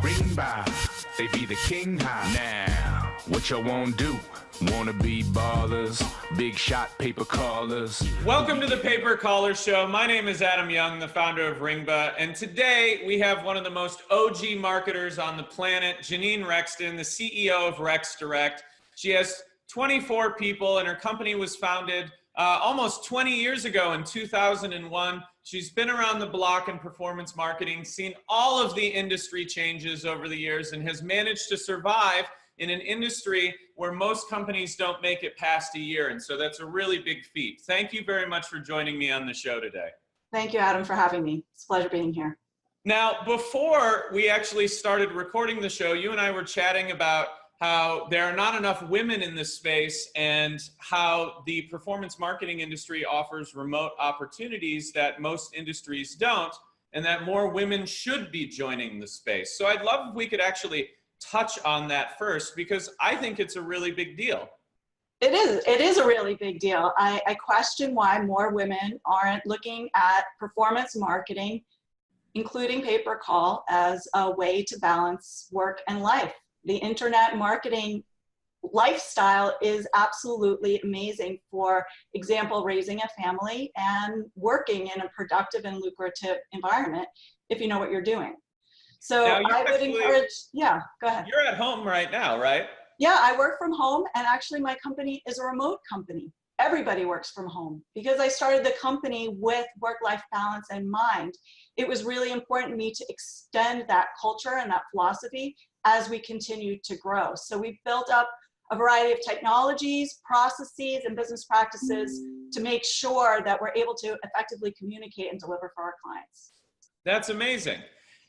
Ringba, they be the king high. Now, what you won't do? Wanna be ballers, big shot paper callers. Welcome to the Paper Caller Show. My name is Adam Young, the founder of Ringba, and today we have one of the most OG marketers on the planet, Jennine Rexon, the CEO of Rex Direct. She has 24 people, and her company was founded almost 20 years ago in 2001. She's been around the block in performance marketing, seen all of the industry changes over the years, and has managed to survive in an industry where most companies don't make it past a year. And so that's a really big feat. Thank you very much for joining me on the show today. Thank you, Adam, for having me. It's a pleasure being here. Now, before we actually started recording the show, you and I were chatting about how there are not enough women in this space and how the performance marketing industry offers remote opportunities that most industries don't, and that more women should be joining the space. So I'd love if we could actually touch on that first, because I think it's a really big deal. It is a really big deal. I question why more women aren't looking at performance marketing, including pay-per-call, as a way to balance work and life. The internet marketing lifestyle is absolutely amazing. For example, raising a family and working in a productive and lucrative environment if you know what you're doing. So I would encourage, yeah, go ahead. You're at home right now, right? Yeah, I work from home, and actually my company is a remote company. Everybody works from home because I started the company with work-life balance in mind. It was really important to me to extend that culture and that philosophy as we continue to grow. So we've built up a variety of technologies, processes, and business practices to make sure that we're able to effectively communicate and deliver for our clients. That's amazing.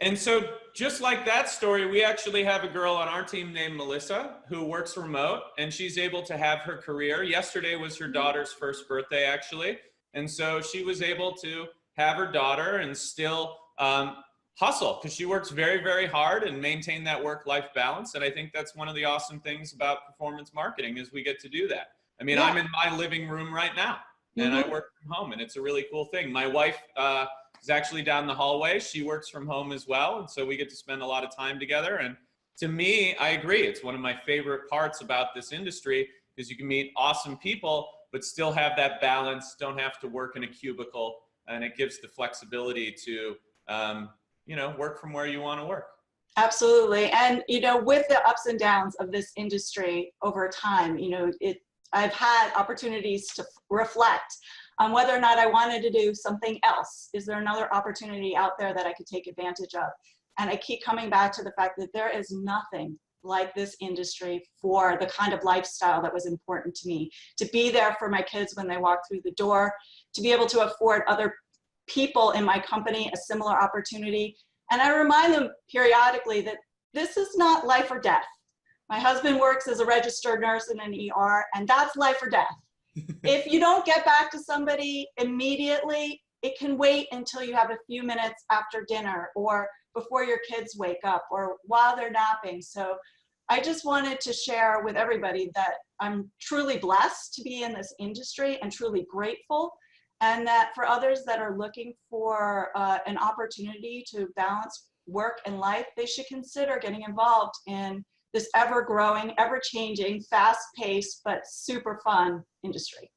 And so just like that story, we actually have a girl on our team named Melissa who works remote, and she's able to have her career. Yesterday was her daughter's first birthday, actually. And so she was able to have her daughter and still hustle, because she works very, very hard and maintain that work-life balance. And I think that's one of the awesome things about performance marketing is we get to do that. I mean, yeah. I'm in my living room right now, and I work from home, and it's a really cool thing. My wife is actually down the hallway. She works from home as well, and so we get to spend a lot of time together. And to me, I agree, it's one of my favorite parts about this industry, is you can meet awesome people but still have that balance, don't have to work in a cubicle, and it gives the flexibility to work from where you want to work. Absolutely. And with the ups and downs of this industry over time, I've had opportunities to reflect on whether or not I wanted to do something else. Is there another opportunity out there that I could take advantage of? And I keep coming back to the fact that there is nothing like this industry for the kind of lifestyle that was important to me. To be there for my kids when they walk through the door, to be able to afford other people in my company a similar opportunity. And I remind them periodically that this is not life or death. My husband works as a registered nurse in an ER, and that's life or death. If you don't get back to somebody immediately, it can wait until you have a few minutes after dinner or before your kids wake up or while they're napping. So I just wanted to share with everybody that I'm truly blessed to be in this industry and truly grateful, and that for others that are looking for an opportunity to balance work and life, they should consider getting involved in this ever-growing, ever-changing, fast-paced, but super fun industry.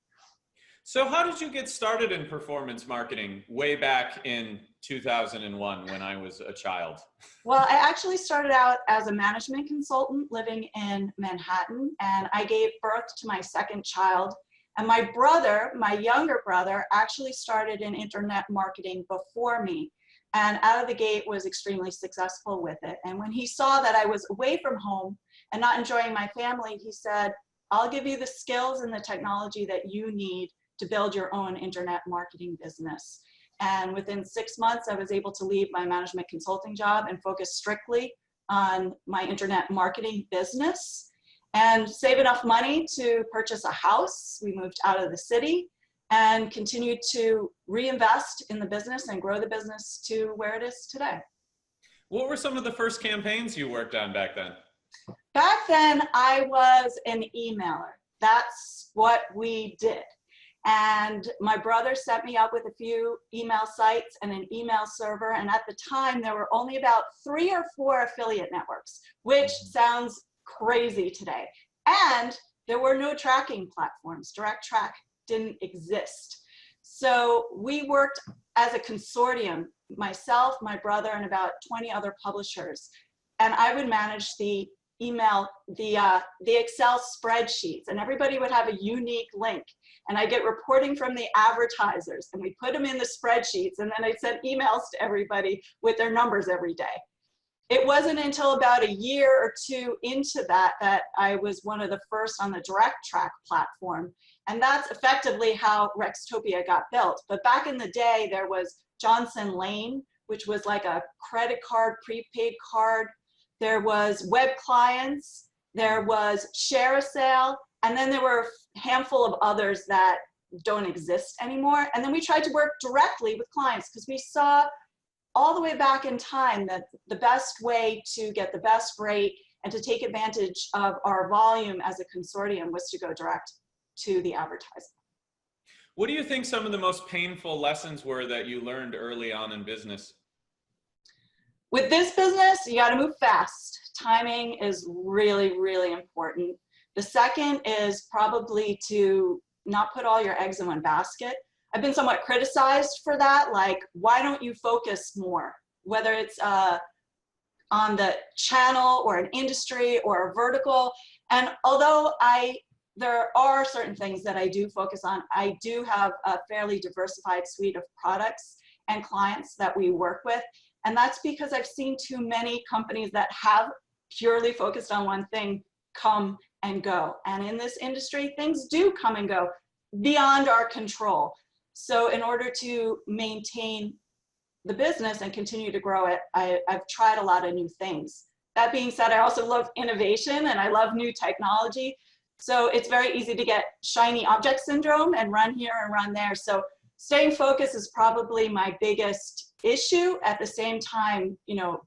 So how did you get started in performance marketing way back in 2001 when I was a child? Well, I actually started out as a management consultant living in Manhattan, and I gave birth to my second child. And my brother, my younger brother, actually started in internet marketing before me, and out of the gate was extremely successful with it. And when he saw that I was away from home and not enjoying my family, he said, I'll give you the skills and the technology that you need to build your own internet marketing business. And within 6 months, I was able to leave my management consulting job and focus strictly on my internet marketing business and save enough money to purchase a house. We moved out of the city and continued to reinvest in the business and grow the business to where it is today. What were some of the first campaigns you worked on back then? Back then, I was an emailer. That's what we did. And my brother set me up with a few email sites and an email server. And at the time, there were only about 3 or 4 affiliate networks, which sounds crazy today. And there were no tracking platforms. Direct Track didn't exist. So we worked as a consortium, myself, my brother, and about 20 other publishers. And I would manage the email, the Excel spreadsheets, and everybody would have a unique link. And I get reporting from the advertisers, and we put them in the spreadsheets, and then I send emails to everybody with their numbers every day. It wasn't until about a year or 2 into that that I was one of the first on the Direct Track platform. And that's effectively how Rextopia got built. But back in the day, there was Johnson Lane, which was like a credit card, prepaid card. There was Web Clients. There was Share a Sale. And then there were a handful of others that don't exist anymore. And then we tried to work directly with clients because we saw all the way back in time that the best way to get the best rate and to take advantage of our volume as a consortium was to go direct to the advertiser. What do you think some of the most painful lessons were that you learned early on in business? With this business, you got to move fast. Timing is really, really important. The second is probably to not put all your eggs in one basket. I've been somewhat criticized for that. Like, why don't you focus more? Whether it's on the channel or an industry or a vertical. And although there are certain things that I do focus on, I do have a fairly diversified suite of products and clients that we work with. And that's because I've seen too many companies that have purely focused on one thing come and go. And in this industry, things do come and go beyond our control. So in order to maintain the business and continue to grow it, I've tried a lot of new things. That being said, I also love innovation and I love new technology. So it's very easy to get shiny object syndrome and run here and run there. So staying focused is probably my biggest issue. At the same time, you know,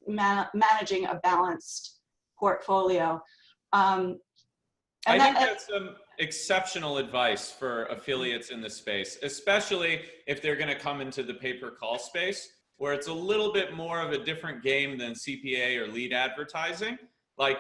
managing a balanced portfolio. I think that's some exceptional advice for affiliates in this space, especially if they're going to come into the pay-per-call space, where it's a little bit more of a different game than CPA or lead advertising. Like,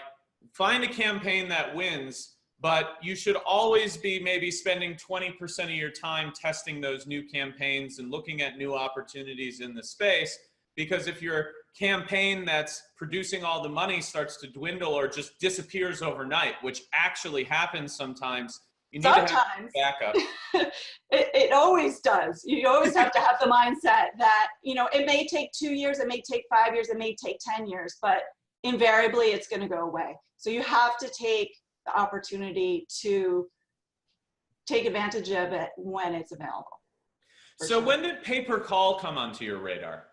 find a campaign that wins, but you should always be maybe spending 20% of your time testing those new campaigns and looking at new opportunities in the space. Because if your campaign that's producing all the money starts to dwindle or just disappears overnight, which actually happens sometimes, you need to have backup. It always does. You always have to have the mindset that, you know, it may take 2 years, it may take 5 years, it may take 10 years, but invariably it's going to go away. So you have to take the opportunity to take advantage of it when it's available. So when did Pay Per Call come onto your radar?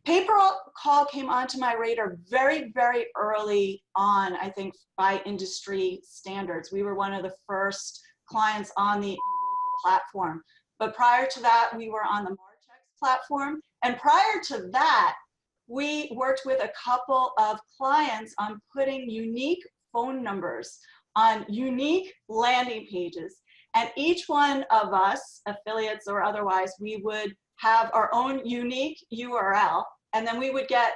Pay Per Call came onto my radar very, very early on, I think, by industry standards. We were one of the first clients on the Invoca platform. But prior to that, we were on the Marchex platform. And prior to that, we worked with a couple of clients on putting unique phone numbers on unique landing pages. And each one of us, affiliates or otherwise, we would have our own unique URL, and then we would get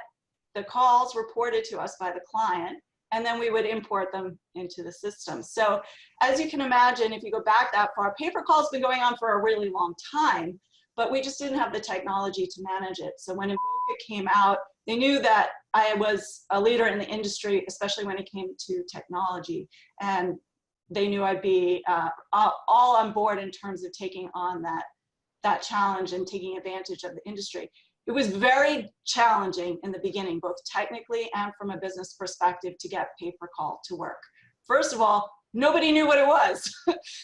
the calls reported to us by the client, and then we would import them into the system. So as you can imagine, if you go back that far, Pay Per Call's been going on for a really long time, but we just didn't have the technology to manage it. So when Invoca came out, they knew that I was a leader in the industry, especially when it came to technology. And they knew I'd be all on board in terms of taking on that challenge and taking advantage of the industry. It was very challenging in the beginning, both technically and from a business perspective, to get Pay Per Call to work. First of all, nobody knew what it was.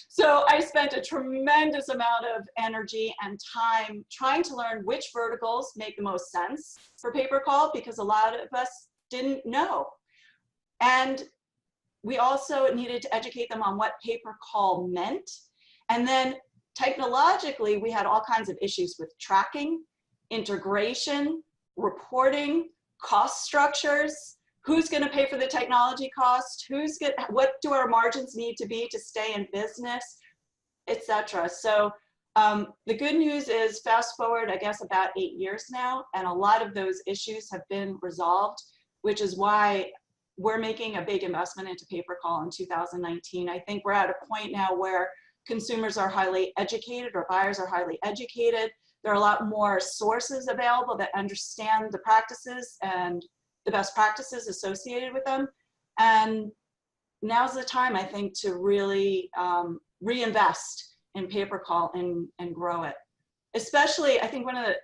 So I spent a tremendous amount of energy and time trying to learn which verticals make the most sense for Pay Per Call, because a lot of us didn't know. And we also needed to educate them on what Pay Per Call meant. And then technologically, we had all kinds of issues with tracking, integration, reporting, cost structures. Who's going to pay for the technology cost? What do our margins need to be to stay in business? etc. So the good news is, fast forward, I guess, about 8 years now, and a lot of those issues have been resolved, which is why we're making a big investment into Pay Per Call in 2019. I think we're at a point now where consumers are highly educated, or buyers are highly educated. There are a lot more sources available that understand the practices and the best practices associated with them. And now's the time, I think, to really reinvest in Pay Per Call and grow it. Especially, I think one of the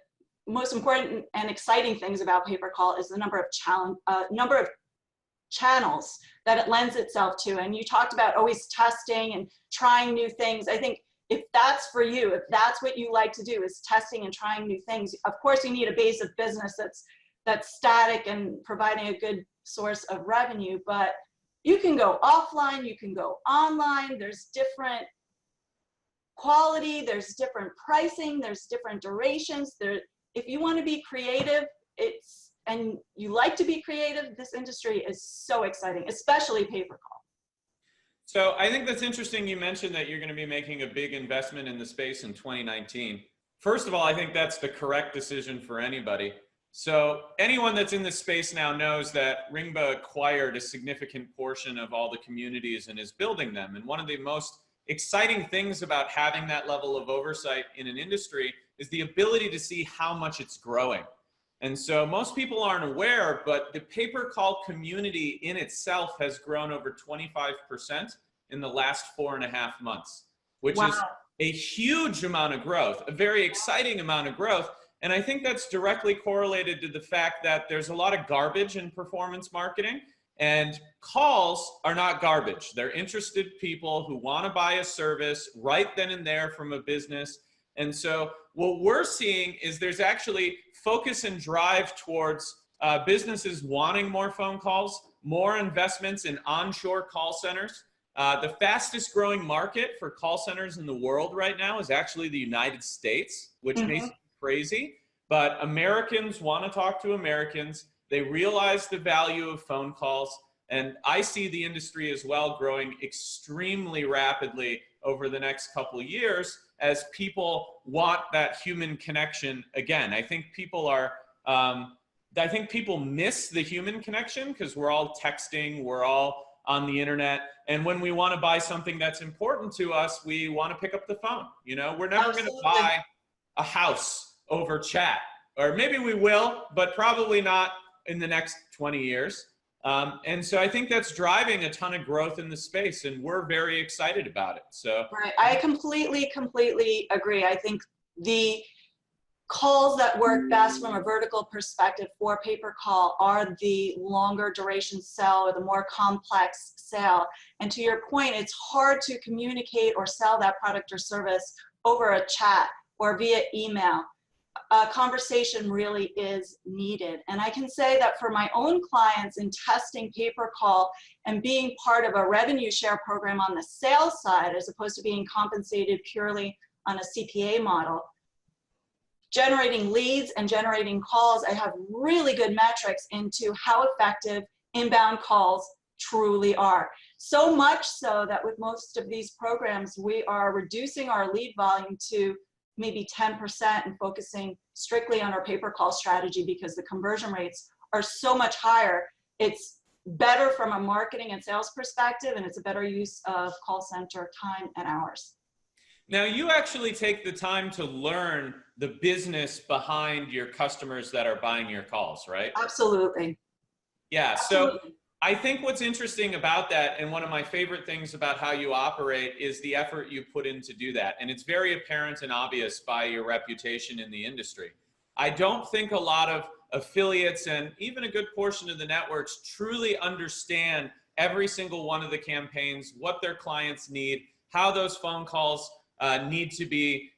most important and exciting things about Pay Per Call is the number of channels that it lends itself to. And you talked about always testing and trying new things. I think if that's for you, if that's what you like to do, is testing and trying new things, of course you need a base of business that's static and providing a good source of revenue, but you can go offline, you can go online, there's different quality, there's different pricing, there's different durations. If you want to be creative, and you like to be creative, this industry is so exciting, especially Pay Per Call. So I think that's interesting. You mentioned that you're going to be making a big investment in the space in 2019. First of all, I think that's the correct decision for anybody. So anyone that's in this space now knows that Ringba acquired a significant portion of all the communities and is building them. And one of the most exciting things about having that level of oversight in an industry is the ability to see how much it's growing. And so most people aren't aware, but the Pay Per Call community in itself has grown over 25% in the last 4.5 months, which is a huge amount of growth, a very exciting amount of growth. And I think that's directly correlated to the fact that there's a lot of garbage in performance marketing, and calls are not garbage. They're interested people who want to buy a service right then and there from a business. And so what we're seeing is there's actually focus and drive towards businesses wanting more phone calls, more investments in onshore call centers. The fastest growing market for call centers in the world right now is actually the United States, which may seem crazy, but Americans want to talk to Americans. They realize the value of phone calls, and I see the industry as well growing extremely rapidly over the next couple of years as people want that human connection again. I think people miss the human connection because we're all texting, we're all on the internet, and when we want to buy something that's important to us, we want to pick up the phone. You know, we're never going to buy a house over chat, or maybe we will, but probably not in the next 20 years. And so I think that's driving a ton of growth in the space, and we're very excited about it. So right. I completely agree. I think the calls that work best from a vertical perspective for Pay Per Call are the longer duration sale or the more complex sale. And to your point, it's hard to communicate or sell that product or service over a chat or via email. A conversation really is needed. And I can say that for my own clients in testing Pay Per Call and being part of a revenue share program on the sales side, as opposed to being compensated purely on a CPA model, generating leads and generating calls, I have really good metrics into how effective inbound calls truly are. So much so that with most of these programs, we are reducing our lead volume to maybe 10% and focusing strictly on our Pay Per Call strategy because the conversion rates are so much higher. It's better from a marketing and sales perspective, and it's a better use of call center time and hours. now you actually take the time to learn the business behind your customers that are buying your calls, right? Absolutely. Yeah, Absolutely. so I think what's interesting about that, and one of my favorite things about how you operate, is the effort you put in to do that. And it's very apparent and obvious by your reputation in the industry. I don't think a lot of affiliates and even a good portion of the networks truly understand every single one of the campaigns, what their clients need, how those phone calls need to be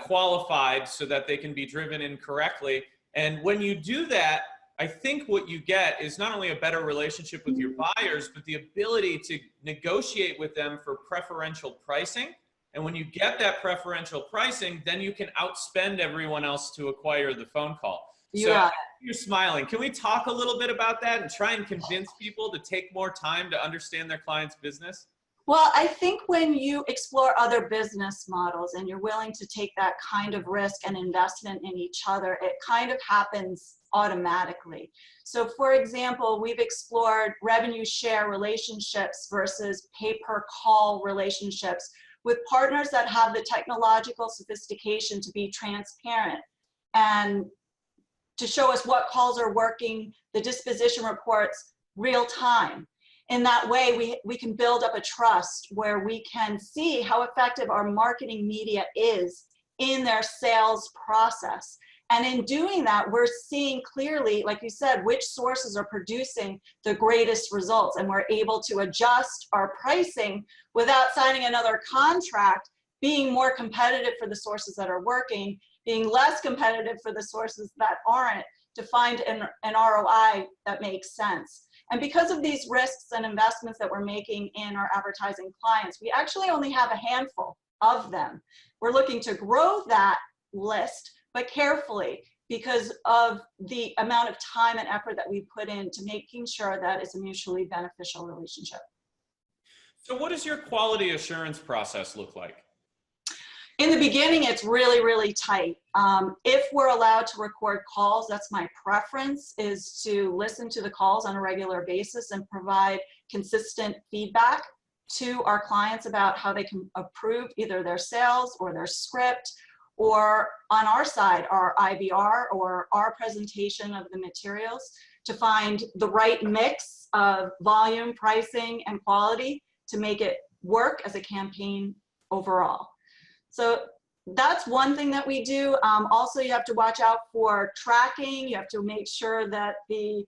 qualified so that they can be driven in correctly. And when you do that, I think what you get is not only a better relationship with your buyers, but the ability to negotiate with them for preferential pricing. And when you get that preferential pricing, then you can outspend everyone else to acquire the phone call. Yeah. So you're smiling. Can we talk a little bit about that and try and convince people to take more time to understand their client's business? Well, I think when you explore other business models and you're willing to take that kind of risk and investment in each other, it kind of happens automatically. So for example, we've explored revenue share relationships versus pay-per-call relationships with partners that have the technological sophistication to be transparent and to show us what calls are working, the disposition reports real time. In that way, we can build up a trust where we can see how effective our marketing media is in their sales process. And in doing that, we're seeing clearly, like you said, which sources are producing the greatest results. And we're able to adjust our pricing without signing another contract, being more competitive for the sources that are working, being less competitive for the sources that aren't, to find an ROI that makes sense. And because of these risks and investments that we're making in our advertising clients, we actually only have a handful of them. We're looking to grow that list, but carefully, because of the amount of time and effort that we put into making sure that it's a mutually beneficial relationship. So what does your quality assurance process look like? In the beginning, it's really, really tight. If we're allowed to record calls, that's my preference, is to listen to the calls on a regular basis and provide consistent feedback to our clients about how they can improve either their sales or their script, or on our side, our IVR or our presentation of the materials, to find the right mix of volume, pricing, and quality to make it work as a campaign overall. So that's one thing that we do. Also, you have to watch out for tracking. You have to make sure that the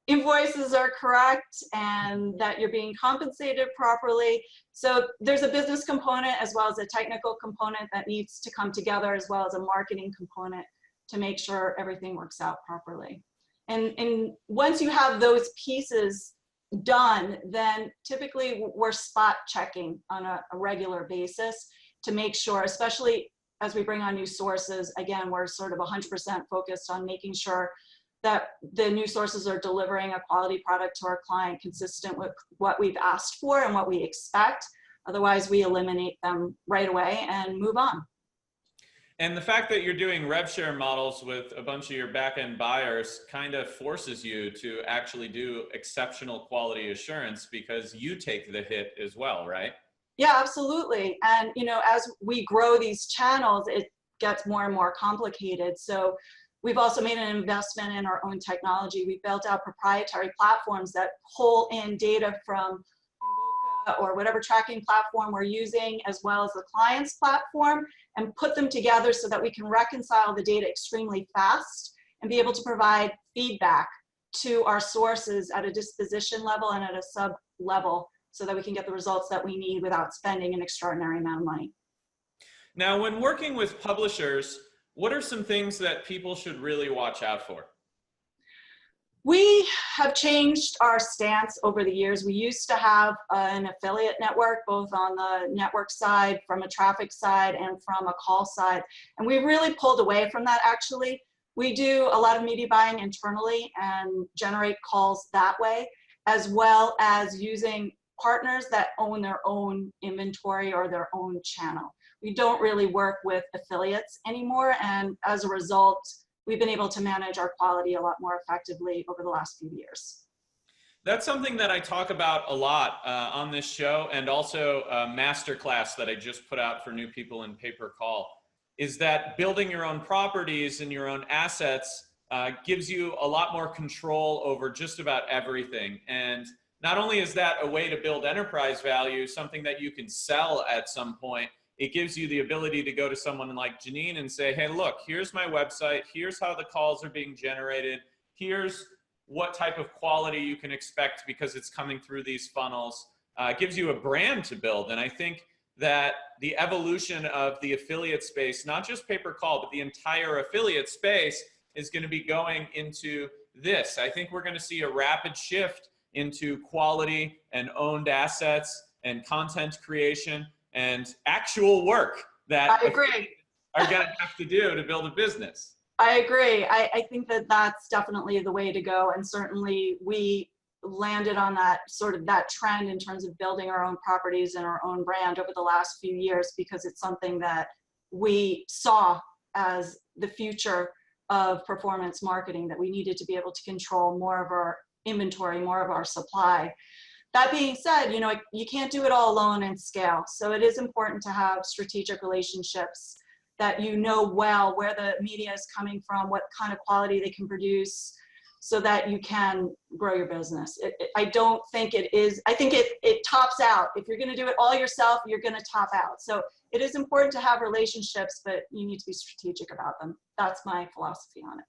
invoices are correct and that you're being compensated properly. So there's a business component as well as a technical component that needs to come together, as well as a marketing component, to make sure everything works out properly. And once you have those pieces done, then typically we're spot checking on a regular basis to make sure, especially as we bring on new sources, again, we're sort of 100% focused on making sure that the new sources are delivering a quality product to our client consistent with what we've asked for and what we expect. Otherwise, we eliminate them right away and move on. And the fact that you're doing rev share models with a bunch of your back-end buyers kind of forces you to actually do exceptional quality assurance, because you take the hit as well, right? Yeah, absolutely. And as we grow these channels, it gets more and more complicated. So we've also made an investment in our own technology. We built out proprietary platforms that pull in data from Invoca or whatever tracking platform we're using, as well as the client's platform, and put them together so that we can reconcile the data extremely fast and be able to provide feedback to our sources at a disposition level and at a sub level, so that we can get the results that we need without spending an extraordinary amount of money. Now, when working with publishers, what are some things that people should really watch out for? We have changed our stance over the years. We used to have an affiliate network, both on the network side, from a traffic side, and from a call side. And we really pulled away from that, actually. We do a lot of media buying internally and generate calls that way, as well as using partners that own their own inventory or their own channel. We don't really work with affiliates anymore, and as a result, we've been able to manage our quality a lot more effectively over the last few years. That's something that I talk about a lot on this show, and also a masterclass that I just put out for new people in Pay Per Call, is that building your own properties and your own assets gives you a lot more control over just about everything. And not only is that a way to build enterprise value, something that you can sell at some point, it gives you the ability to go to someone like Jennine and say, hey, look, here's my website, here's how the calls are being generated, here's what type of quality you can expect because it's coming through these funnels. It gives you a brand to build. And I think that the evolution of the affiliate space, not just Pay Per Call, but the entire affiliate space, is going to be going into this. I think we're going to see a rapid shift into quality and owned assets and content creation and actual work that I agree. are going to have to do to build a business. I agree. I think that that's definitely the way to go. And certainly we landed on that sort of that trend in terms of building our own properties and our own brand over the last few years, because it's something that we saw as the future of performance marketing, that we needed to be able to control more of our inventory, more of our supply. That being said, you know, you can't do it all alone and scale. So it is important to have strategic relationships that you know well where the media is coming from, what kind of quality they can produce, so that you can grow your business. I don't think it is, I think it tops out. If you're gonna do it all yourself, you're gonna top out. So it is important to have relationships, but you need to be strategic about them. That's my philosophy on it.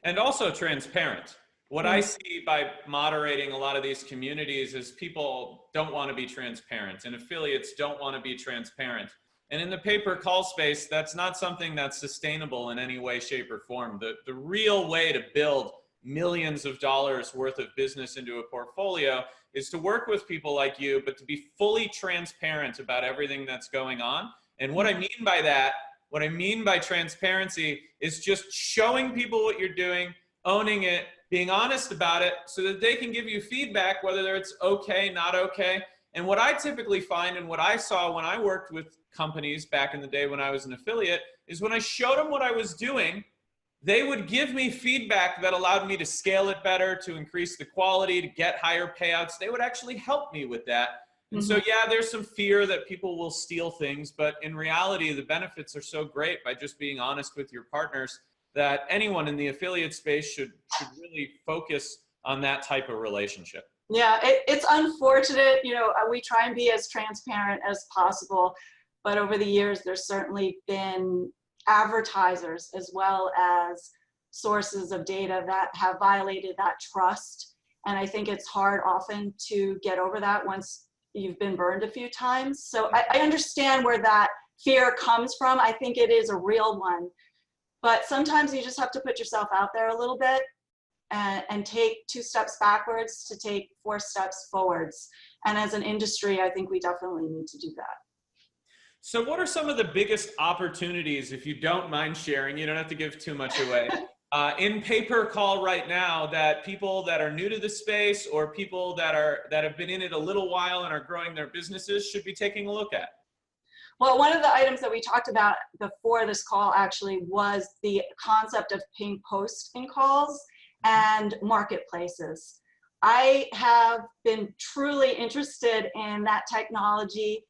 And also transparent. What I see by moderating a lot of these communities is people don't want to be transparent, and affiliates don't want to be transparent. And in the pay-per-call space, that's not something that's sustainable in any way, shape, or form. The real way to build millions of dollars worth of business into a portfolio is to work with people like you, but to be fully transparent about everything that's going on. And what I mean by that, what I mean by transparency, is just showing people what you're doing, owning it, being honest about it, so that they can give you feedback, whether it's okay, not okay. And what I typically find, and what I saw when I worked with companies back in the day when I was an affiliate, is when I showed them what I was doing, they would give me feedback that allowed me to scale it better, to increase the quality, to get higher payouts. They would actually help me with that. And so, yeah, there's some fear that people will steal things, but in reality, the benefits are so great by just being honest with your partners, that anyone in the affiliate space should really focus on that type of relationship. Yeah, it's unfortunate, you know, we try and be as transparent as possible, but over the years, there's certainly been advertisers as well as sources of data that have violated that trust. And I think it's hard often to get over that once you've been burned a few times. So I understand where that fear comes from. I think it is a real one. But sometimes you just have to put yourself out there a little bit and take 2 steps backwards to take 4 steps forwards. And as an industry, I think we definitely need to do that. So what are some of the biggest opportunities, if you don't mind sharing, you don't have to give too much away, in pay-per-call right now, that people that are new to the space, or people that have been in it a little while and are growing their businesses, should be taking a look at? Well, one of the items that we talked about before this call actually was the concept of ping post in calls and marketplaces. I have been truly interested in that technology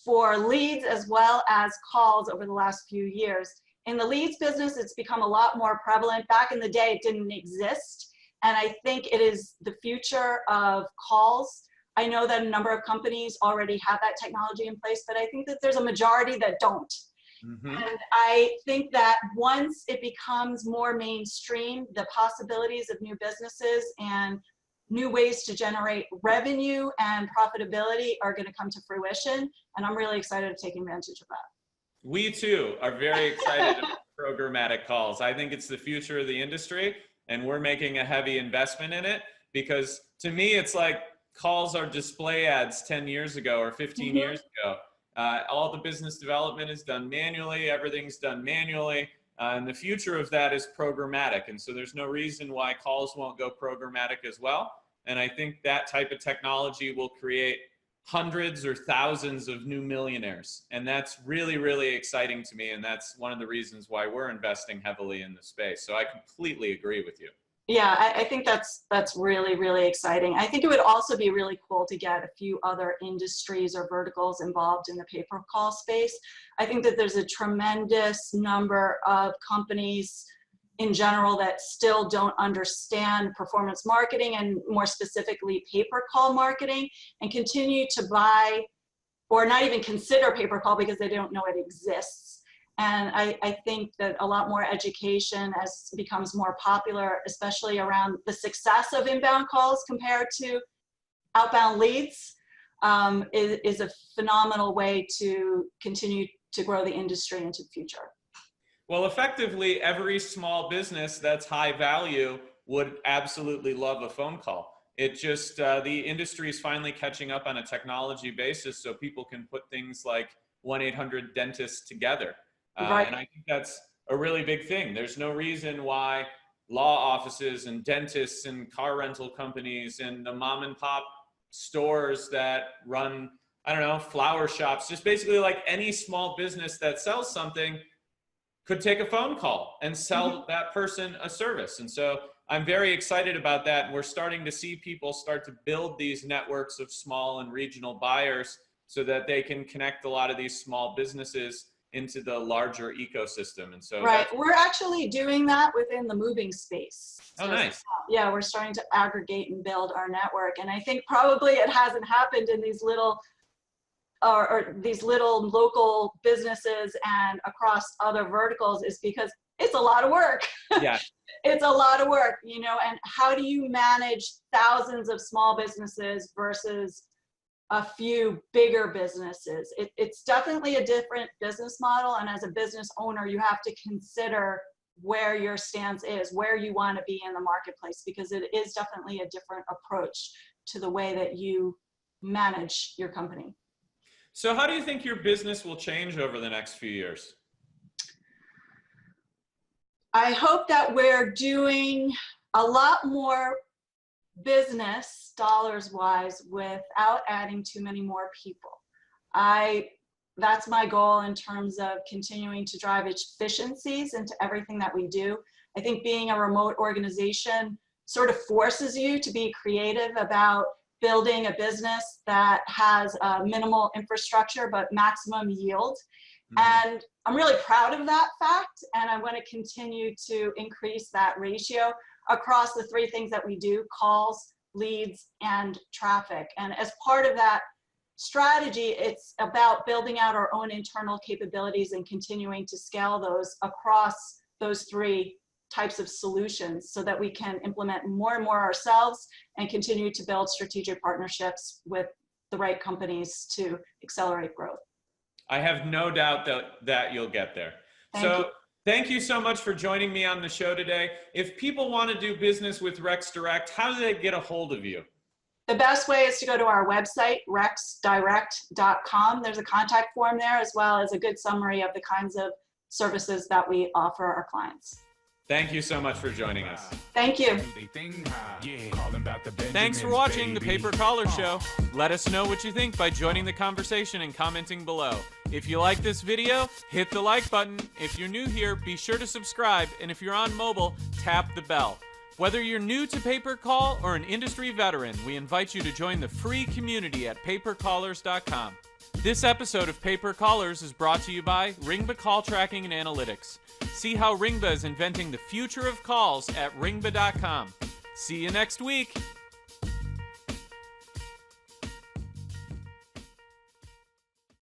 for leads as well as calls over the last few years. In the leads business, it's become a lot more prevalent. Back in the day, it didn't exist. And I think it is the future of calls. I know that a number of companies already have that technology in place, but I think that there's a majority that don't. And I think that once it becomes more mainstream, the possibilities of new businesses and new ways to generate revenue and profitability are going to come to fruition. And I'm really excited to take advantage of that. We too are very excited about programmatic calls. I think it's the future of the industry, and we're making a heavy investment in it, because to me, it's like calls are display ads 10 years ago or 15 years ago. All the business development is done manually. Everything's done manually. And the future of that is programmatic. And so there's no reason why calls won't go programmatic as well. And I think that type of technology will create hundreds or thousands of new millionaires. And that's really, really exciting to me. And that's one of the reasons why we're investing heavily in the space. So I completely agree with you. Yeah, I think that's really, really exciting. I think it would also be really cool to get a few other industries or verticals involved in the pay-per-call space. I think that there's a tremendous number of companies in general that still don't understand performance marketing, and more specifically pay-per-call marketing, and continue to buy or not even consider pay-per-call because they don't know it exists. And I think that a lot more education as becomes more popular, especially around the success of inbound calls compared to outbound leads, is a phenomenal way to continue to grow the industry into the future. Well, effectively, every small business that's high value would absolutely love a phone call. It just, the industry is finally catching up on a technology basis, so people can put things like 1-800-DENTIST together. Right. And I think that's a really big thing. There's no reason why law offices and dentists and car rental companies and the mom and pop stores that run, I don't know, flower shops, just basically like any small business that sells something could take a phone call and sell that person a service. And so I'm very excited about that. And we're starting to see people start to build these networks of small and regional buyers so that they can connect a lot of these small businesses into the larger ecosystem. And so right, we're actually doing that within the moving space. Oh, nice. Yeah, we're starting to aggregate and build our network. And I think probably it hasn't happened in these little or these little local businesses and across other verticals is because it's a lot of work. Yeah. It's a lot of work, you know, and how do you manage thousands of small businesses versus a few bigger businesses? It's definitely a different business model. And as a business owner, you have to consider where your stance is, where you want to be in the marketplace, because it is definitely a different approach to the way that you manage your company. So how do you think your business will change over the next few years? I hope that we're doing a lot more business dollars wise without adding too many more people. That's my goal in terms of continuing to drive efficiencies into everything that we do. I think being a remote organization sort of forces you to be creative about building a business that has minimal infrastructure but maximum yield. And I'm really proud of that fact, and I want to continue to increase that ratio across the three things that we do: calls, leads, and traffic. And as part of that strategy, it's about building out our own internal capabilities and continuing to scale those across those three types of solutions so that we can implement more and more ourselves and continue to build strategic partnerships with the right companies to accelerate growth. I have no doubt that you'll get there. Thank you so much for joining me on the show today. If people want to do business with Rex Direct, how do they get a hold of you? The best way is to go to our website, rexdirect.com. There's a contact form there, as well as a good summary of the kinds of services that we offer our clients. Thank you so much for joining us. Thank you. Thanks for watching the Pay Per Caller Show. Let us know what you think by joining the conversation and commenting below. If you like this video, hit the like button. If you're new here, be sure to subscribe. And if you're on mobile, tap the bell. Whether you're new to Pay Per Call or an industry veteran, we invite you to join the free community at paypercallers.com. This episode of Pay Per Callers is brought to you by Ringba Call Tracking and Analytics. See how Ringba is inventing the future of calls at ringba.com. See you next week.